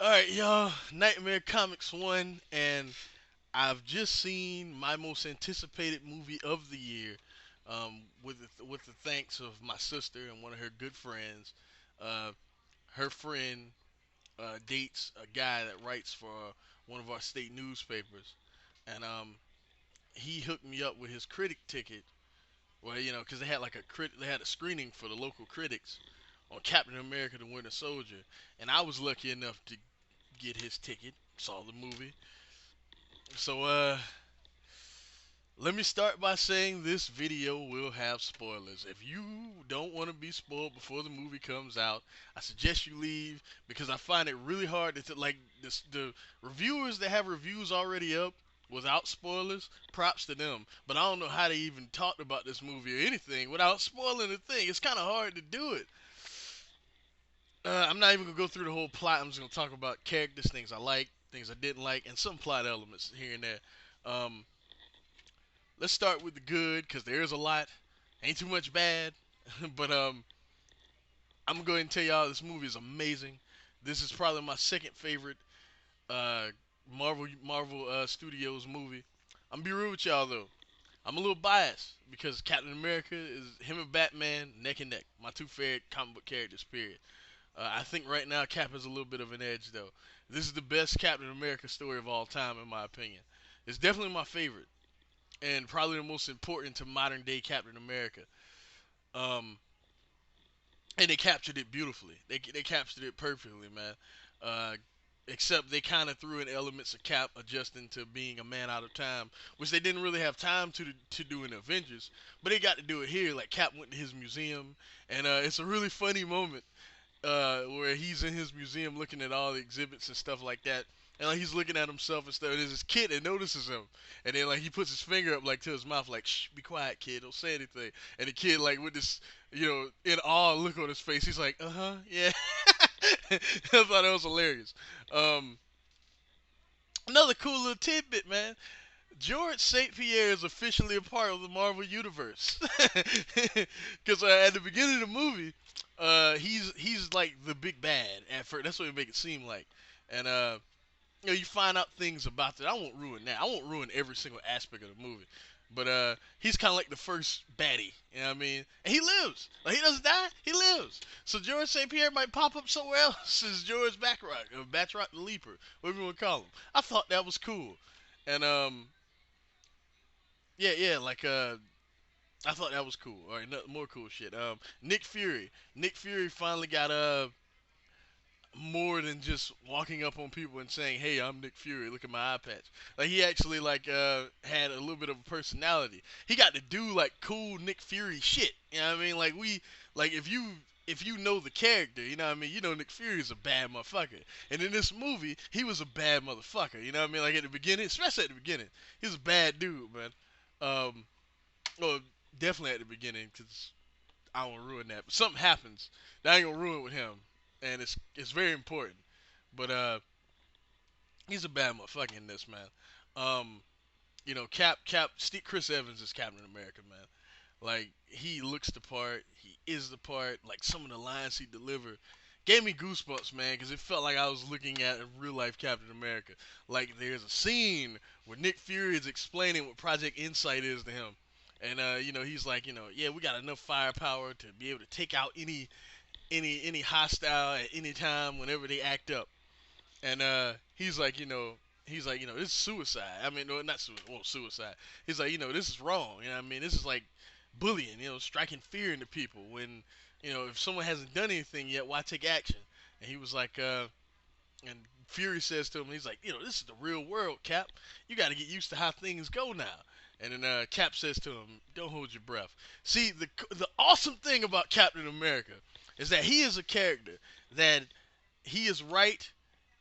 All right, y'all. Nightmare Comics 1, and I've just seen my most anticipated movie of the year. With the thanks of my sister and one of her good friends. Uh, Her friend dates a guy that writes for one of our state newspapers, and he hooked me up with his critic ticket. Well, because they had like they had a screening for the local critics on Captain America: The Winter Soldier, and I was lucky enough to get his ticket. Saw the movie. So let me start by saying this video will have spoilers. If you don't want to be spoiled before the movie comes out, I suggest you leave because I find it really hard like the reviewers that have reviews already up without spoilers. Props to them, but I don't know how they even talked about this movie or anything without spoiling the thing. It's kind of hard to do it. I'm not even gonna go through the whole plot. I'm just gonna talk about characters, things I like, things I didn't like, and some plot elements here and there. Um, let's start with the good because there's a lot. Ain't too much bad, but I'm gonna go ahead and tell y'all this movie is amazing. This is probably my second favorite uh, Marvel Studios movie. I'm gonna be real with y'all though. I'm a little biased because Captain America is him and Batman neck and neck. My two favorite comic book characters. Period. I think right now Cap has a little bit of an edge though. This is the best Captain America story of all time in my opinion. It's definitely my favorite and probably the most important to modern day Captain America. Um, and they captured it beautifully. They captured it perfectly, man. Uh, Except they kind of threw in elements of Cap adjusting to being a man out of time, which they didn't really have time to do in Avengers, but they got to do it here. Like Cap went to his museum, and it's a really funny moment where he's in his museum looking at all the exhibits and stuff like that. And like he's looking at himself and stuff. And there's this kid that notices him, and then like he puts his finger up like to his mouth, like "Shh, be quiet, kid, don't say anything." And the kid like with this, in awe look on his face, he's like, "Uh huh, yeah." I thought that was hilarious. Um, Another cool little tidbit, man. George St. Pierre is officially a part of the Marvel Universe. Because at the beginning of the movie, he's like the big bad at first. That's what they make it seem like. And you find out things about that. I won't ruin that. I won't ruin every single aspect of the movie. But he's kind of like the first baddie. You know what I mean? And he lives. Like he doesn't die. He lives. So George St. Pierre might pop up somewhere else as George Bacharach or Bacharach the Leaper, whatever you want to call him. I thought that was cool. And yeah, yeah, like I thought that was cool. All right, no, more cool shit. Nick Fury. Nick Fury finally got more than just walking up on people and saying, "Hey, I'm Nick Fury. Look at my eye patch." Like he actually like had a little bit of a personality. He got to do like cool Nick Fury shit. You know what I mean? Like if you know the character, you know what I mean? You know Nick Fury is a bad motherfucker. And in this movie, he was a bad motherfucker. You know what I mean? Like at the beginning, especially at the beginning, he was a bad dude, man. Um, well, definitely at the beginning, because I don't want to ruin that. But something happens that I ain't gonna ruin with him, and it's very important. But he's a bad motherfucker in this, man. Um, Chris Evans is Captain America, man. Like he looks the part, he is the part. Like some of the lines he delivered gave me goosebumps, man, because it felt like I was looking at a real life Captain America. Like there's a scene where Nick Fury is explaining what Project Insight is to him, and he's like, yeah, we got enough firepower to be able to take out any hostile at any time whenever they act up. And he's like, this is suicide. I mean, no, not suicide. Well, suicide. He's like, this is wrong. You know what I mean? This is like bullying. Striking fear into people when, if someone hasn't done anything yet, why take action? And he was like, and Fury says to him, he's like, this is the real world, Cap. You got to get used to how things go now. And then Cap says to him, "Don't hold your breath." See, the awesome thing about Captain America is that he is a character that he is right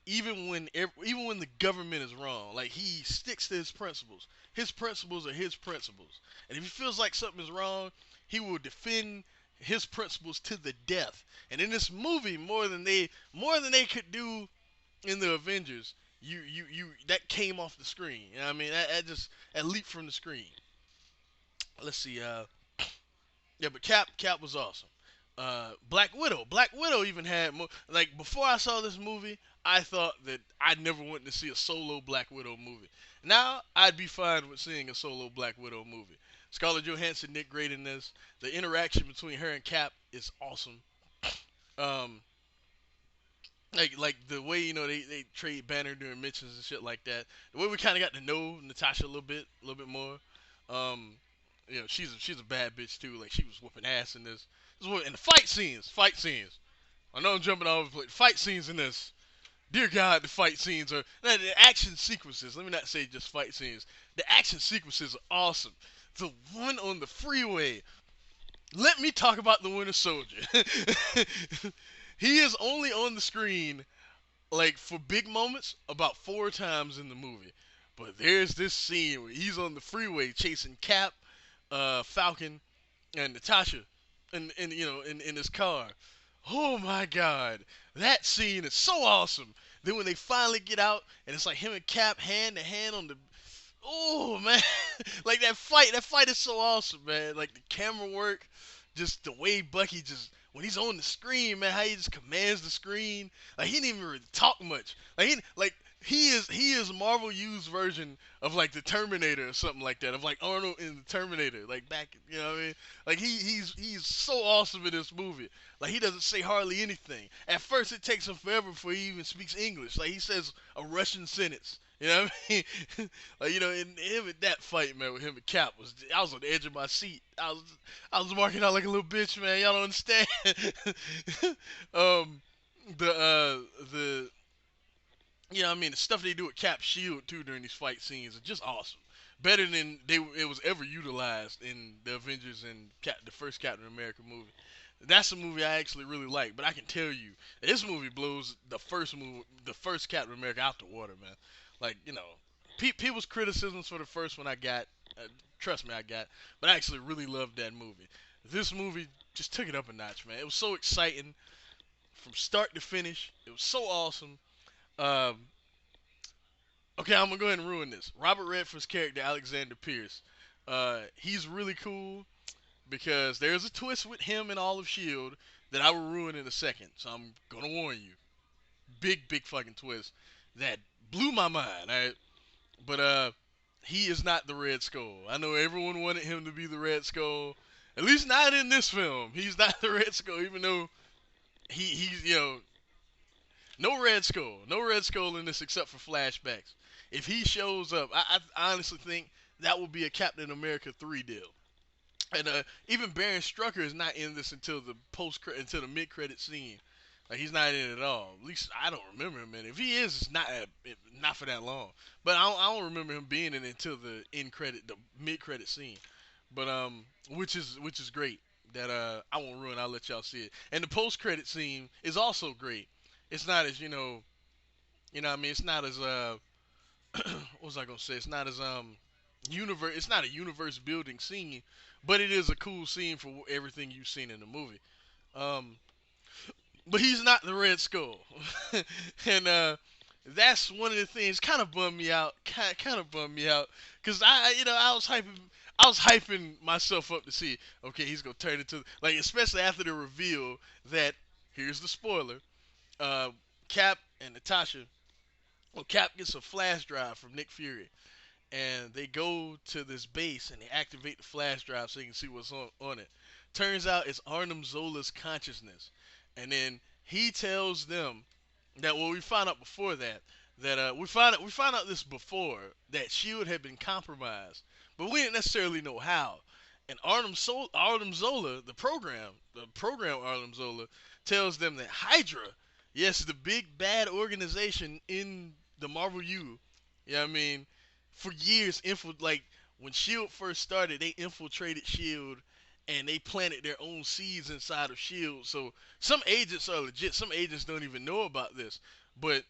even when the government is wrong. Like he sticks to his principles. His principles are his principles. And if he feels like something is wrong, he will defend his principles to the death. And in this movie, more than they could do in the Avengers, you that came off the screen. You know what I mean? That leaped from the screen. Let's see. Yeah, but Cap was awesome. Black Widow. Black Widow even had more. Like before I saw this movie, I thought that I'd never want to see a solo Black Widow movie. Now I'd be fine with seeing a solo Black Widow movie. Scarlett Johansson, Nick great in this. The interaction between her and Cap is awesome. Um, like the way they trade banner during mentions and shit like that. The way we kind of got to know Natasha a little bit more. Um, she's a bad bitch too. Like she was whooping ass in this. And the fight scenes. I know I'm jumping all over the place. Fight scenes in this. Dear God, the fight scenes are the action sequences. Let me not say just fight scenes. The action sequences are awesome. The one on the freeway. Let me talk about the Winter Soldier. He is only on the screen like for big moments about 4 times in the movie. But there's this scene where he's on the freeway chasing Cap, Falcon, and Natasha, in his car. Oh my God, that scene is so awesome. Then when they finally get out and it's like him and Cap hand to hand on the, oh man, like that fight is so awesome, man. Like the camera work, just the way Bucky just when he's on the screen, man, how he just commands the screen. Like he didn't even really talk much. He is Marvel U's version of like the Terminator or something like that. Of like Arnold in the Terminator, like back, you know what I mean? Like he's so awesome in this movie. Like he doesn't say hardly anything. At first, it takes him forever before he even speaks English. Like he says a Russian sentence. You know what I mean? Like and him at that fight, man, with him and Cap I was on the edge of my seat. I was marking out like a little bitch, man. Y'all don't understand. um, the the stuff they do with Cap Shield too during these fight scenes is just awesome. Better than it was ever utilized in the Avengers and the first Captain America movie. That's a movie I actually really like, but I can tell you this movie blows the first Captain America out the water, man. Like people's criticisms for the first one I got, trust me, I got, but I actually really loved that movie. This movie just took it up a notch, man. It was so exciting from start to finish. It was so awesome. Um, okay, I'm gonna go ahead and ruin this. Robert Redford's character, Alexander Pierce, he's really cool because there's a twist with him and all of Shield that I will ruin in a second. So I'm gonna warn you. Big fucking twist that blew my mind. All right? But he is not the Red Skull. I know everyone wanted him to be the Red Skull. At least not in this film. He's not the Red Skull, even though he's no Red Skull. No Red Skull in this except for flashbacks. If he shows up, I honestly think that will be a Captain America 3 deal. And even Baron Strucker is not in this until until the mid credit scene. Like he's not in it at all. At least I don't remember him in it. If he is, it's not for that long. But I don't remember him being in it until the mid credit scene. But which is great. That I won't ruin. I'll let y'all see it. And the post credit scene is also great. It's not as what I mean. It's not as what was I gonna say? It's not as universe. It's not a universe building scene, but it is a cool scene for everything you've seen in the movie. Um, but he's not the Red Skull, and that's one of the things kind of bummed me out. Kind of bummed me out because I was hyping myself up to see. Okay, he's gonna turn into like, especially after the reveal that here's the spoiler. Uh, Cap and Natasha. Well, Cap gets a flash drive from Nick Fury, and they go to this base and they activate the flash drive so you can see what's on it. Turns out it's Arnim Zola's consciousness, and then he tells them that we found out before that we found out this before that Shield had been compromised, but we didn't necessarily know how. And Arnim Zola, the program Arnim Zola, tells them that Hydra, yes, the big bad organization in the Marvel U, you know what I mean, for years, like when Shield first started, they infiltrated Shield and they planted their own seeds inside of Shield. So some agents are legit. Some agents don't even know about this, but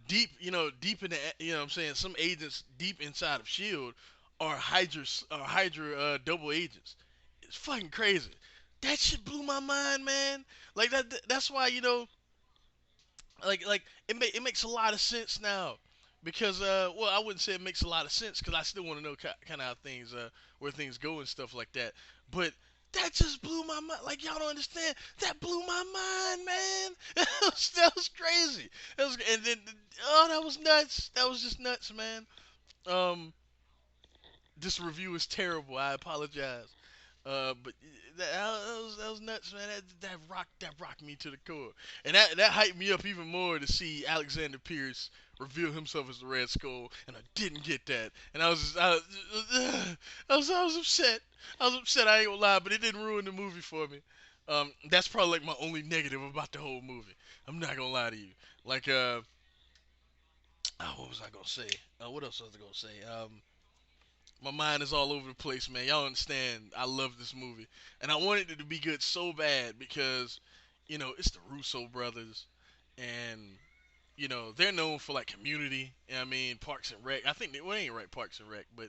deep in the, what I'm saying, some agents deep inside of Shield are Hydra double agents. It's fucking crazy. That shit blew my mind, man. Like that's why like it makes a lot of sense now because well, I wouldn't say it makes a lot of sense because I still want to know kind of how things where things go and stuff like that. But That just blew my mind. Like y'all don't understand. That blew my mind, man. That was crazy. And then oh, that was nuts. That was just nuts, man. Um, this review is terrible. I apologize. But that was nuts, man. That rocked me to the core, and that hyped me up even more to see Alexander Pierce reveal himself as the Red Skull, and I didn't get that, and I was upset. I was upset. I ain't gonna lie, but it didn't ruin the movie for me. That's probably like my only negative about the whole movie. I'm not gonna lie to you. Like what was I gonna say? What else was I gonna say? My mind is all over the place, man. Y'all understand? I love this movie, and I wanted it to be good so bad because, it's the Russo brothers, and they're known for like Community. You know what I mean, Parks and Rec. I think they ain't right Parks and Rec, but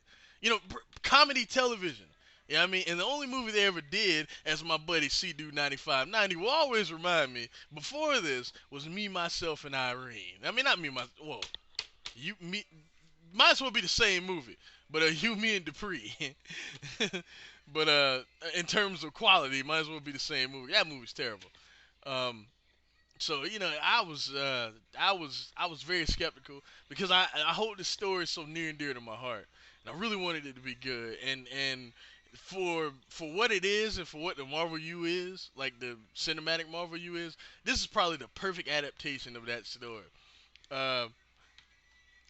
comedy television. You know what I mean? And the only movie they ever did, as my buddy C Dude 9590 will always remind me, before this was Me, Myself, and Irene. I mean, not me, my well, you me might as well be the same movie, but you, me, and Dupree. But in terms of quality, might as well be the same movie. That movie's terrible. Um, so I was very skeptical because I hold this story so near and dear to my heart, and I really wanted it to be good. And for what it is, and for what the Marvel U is, like the cinematic Marvel U is, this is probably the perfect adaptation of that story. Uh,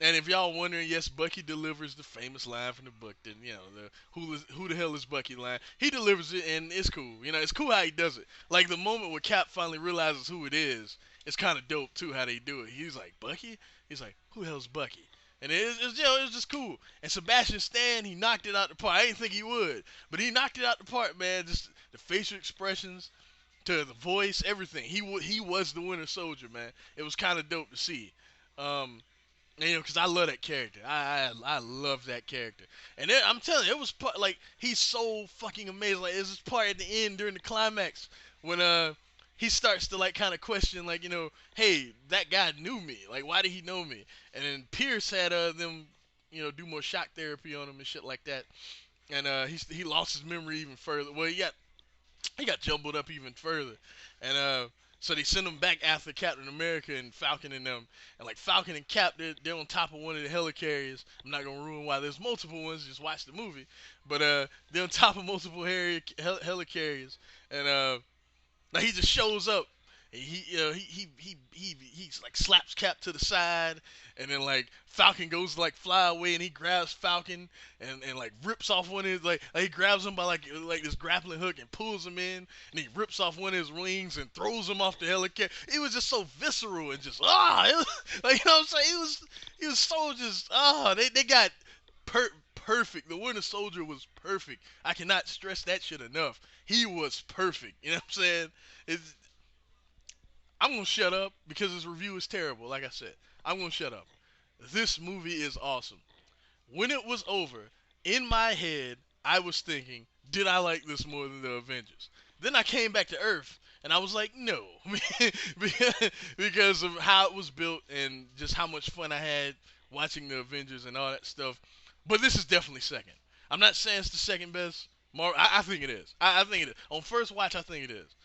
and if y'all wondering, yes, Bucky delivers the famous line from the book. Then the who the hell is Bucky line. He delivers it, and it's cool. It's cool how he does it. Like the moment where Cap finally realizes who it is, it's kind of dope too how they do it. He's like Bucky. He's like, who the hell's Bucky? And it was just cool. And Sebastian Stan, he knocked it out the park. I didn't think he would, but he knocked it out the park, man. Just the facial expressions, to the voice, everything. He was the Winter Soldier, man. It was kind of dope to see. Um, because I love that character. I love that character. And I'm telling you, it was like he's so fucking amazing. Like, there's this part at the end during the climax when he starts to like kind of question, like, hey, that guy knew me. Like, why did he know me? And then Pierce had them do more shock therapy on him and shit like that. And he lost his memory even further. Well, he got jumbled up even further, and so they send him back after Captain America and Falcon and them, and like Falcon and Cap, they're on top of one of the helicarriers. I'm not gonna ruin why there's multiple ones. Just watch the movie, but they're on top of multiple helicarriers, and now he just shows up. And he's like slaps Cap to the side, and then like Falcon goes to like fly away, and he grabs Falcon and like rips off one of his like he grabs him by like this grappling hook and pulls him in, and he rips off one of his wings and throws him off the helicopter. It was just so visceral and just it was, like what I'm saying. It was so just they got perfect. The Winter Soldier was perfect. I cannot stress that shit enough. He was perfect. You know what I'm saying? It's, I'm gonna shut up because this review is terrible. Like I said, I'm gonna shut up. This movie is awesome. When it was over, in my head, I was thinking, did I like this more than the Avengers? Then I came back to Earth and I was like, no, because of how it was built and just how much fun I had watching the Avengers and all that stuff. But this is definitely second. I'm not saying it's the second best. I think it is. I think it is. On first watch, I think it is.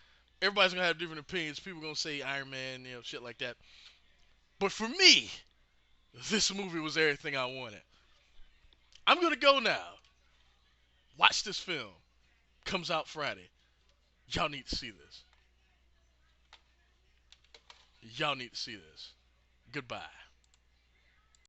Everybody's gonna have different opinions. People gonna say Iron Man, shit like that. But for me, this movie was everything I wanted. I'm gonna go now. Watch this film. Comes out Friday. Y'all need to see this. Y'all need to see this. Goodbye.